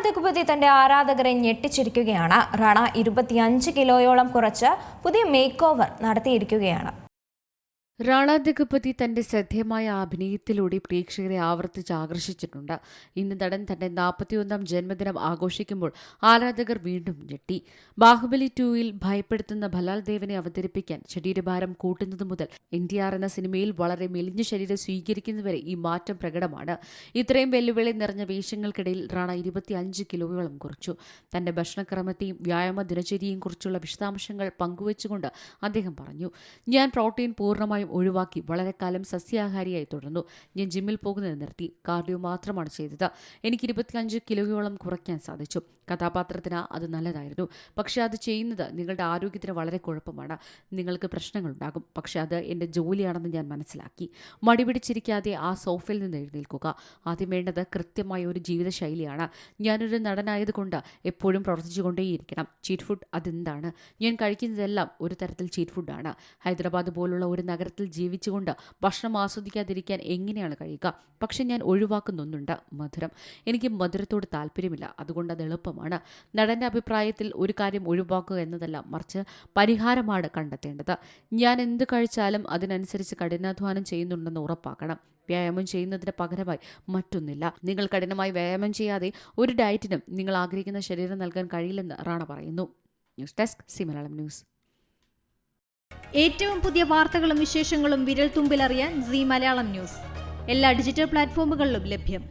ദഗ്ഗുപതി തന്റെ ആരാധകരെ ഞെട്ടിച്ചിരിക്കുകയാണ്. റാണ 25 കിലോയോളം കുറച്ച് പുതിയ മേക്ക് ഓവർ നടത്തിയിരിക്കുകയാണ്. റാണ ദഗ്ഗുപതി തന്റെ ശ്രദ്ധേയമായ അഭിനയത്തിലൂടെ പ്രേക്ഷകരെ ആവർത്തിച്ച് ആകർഷിച്ചിട്ടുണ്ട്. ഇന്ന് നടൻ തന്റെ 41ാം ജന്മദിനം ആഘോഷിക്കുമ്പോൾ ആരാധകർ വീണ്ടും ഞെട്ടി. ബാഹുബലി 2-ൽ ഭയപ്പെടുത്തുന്ന ഭലാൽ ദേവനെ അവതരിപ്പിക്കാൻ ശരീരഭാരം കൂട്ടുന്നത് മുതൽ NTR എന്ന സിനിമയിൽ വളരെ മെലിഞ്ഞ ശരീരം സ്വീകരിക്കുന്നതുവരെ ഈ മാറ്റം പ്രകടമാണ്. ഇത്രയും വെല്ലുവിളി നിറഞ്ഞ വേഷങ്ങൾക്കിടയിൽ റാണ 25 കിലോയോളം കുറച്ചു. തന്റെ ഭക്ഷണക്രമത്തെയും വ്യായാമ ദിനചര്യയും കുറിച്ചുള്ള വിശദാംശങ്ങൾ പങ്കുവച്ചുകൊണ്ട് അദ്ദേഹം പറഞ്ഞു, ഞാൻ പ്രോട്ടീൻ പൂർണ്ണമായും ഒഴിവാക്കി വളരെ കാലം സസ്യാഹാരിയായി തുടർന്നു. ഞാൻ ജിമ്മിൽ പോകുന്നത് നിർത്തി. കാർഡിയോ മാത്രമാണ് ചെയ്തത്. എനിക്ക് 25 കിലോയോളം കുറയ്ക്കാൻ സാധിച്ചു. കഥാപാത്രത്തിന് അത് നല്ലതായിരുന്നു. പക്ഷേ അത് ചെയ്യുന്നത് നിങ്ങളുടെ ആരോഗ്യത്തിന് വളരെ കുഴപ്പമാണ്. നിങ്ങൾക്ക് പ്രശ്നങ്ങളുണ്ടാകും. പക്ഷേ അത് എൻ്റെ ജോലിയാണെന്ന് ഞാൻ മനസ്സിലാക്കി. മടിപിടിച്ചിരിക്കാതെ ആ സോഫയിൽ നിന്ന് എഴുന്നേൽക്കുക. ആദ്യം വേണ്ടത് കൃത്യമായ ഒരു ജീവിതശൈലിയാണ്. ഞാനൊരു നടനായതുകൊണ്ട് എപ്പോഴും പ്രവർത്തിച്ചുകൊണ്ടേയിരിക്കണം. ചീറ്റ് ഫുഡ് അതെന്താണ്? ഞാൻ കഴിക്കുന്നതെല്ലാം ഒരു തരത്തിൽ ചീറ്റ് ഫുഡാണ്. ഹൈദരാബാദ് പോലുള്ള ഒരു നഗരത്തിൽ ജീവിച്ചുകൊണ്ട് ഭക്ഷണം ആസ്വദിക്കാതിരിക്കാൻ എങ്ങനെയാണ് കഴിയുക? പക്ഷെ ഞാൻ ഒഴിവാക്കുന്നൊന്നുണ്ട്, മധുരം. എനിക്ക് മധുരത്തോട് താല്പര്യമില്ല. അതുകൊണ്ട് അത് എളുപ്പമാണ്. നടന്റെ അഭിപ്രായത്തിൽ ഒരു കാര്യം ഒഴിവാക്കുക എന്നതല്ല, മറിച്ച് പരിഹാരമാണ് കണ്ടെത്തേണ്ടത്. ഞാൻ എന്ത് കഴിച്ചാലും അതിനനുസരിച്ച് കഠിനാധ്വാനം ചെയ്യുന്നുണ്ടെന്ന് ഉറപ്പാക്കണം. വ്യായാമം ചെയ്യുന്നതിന് പകരമായി മറ്റൊന്നില്ല. നിങ്ങൾ കഠിനമായി വ്യായാമം ചെയ്യാതെ ഒരു ഡയറ്റിനും നിങ്ങൾ ആഗ്രഹിക്കുന്ന ശരീരം നൽകാൻ കഴിയില്ലെന്ന് റാണ പറയുന്നു. News desk C Malayalam news. ഏറ്റവും പുതിയ വാർത്തകളും വിശേഷങ്ങളും വിരൽ തുമ്പിലറിയാൻ സി മലയാളം ന്യൂസ് എല്ലാ ഡിജിറ്റൽ പ്ലാറ്റ്ഫോമുകളിലും ലഭ്യം.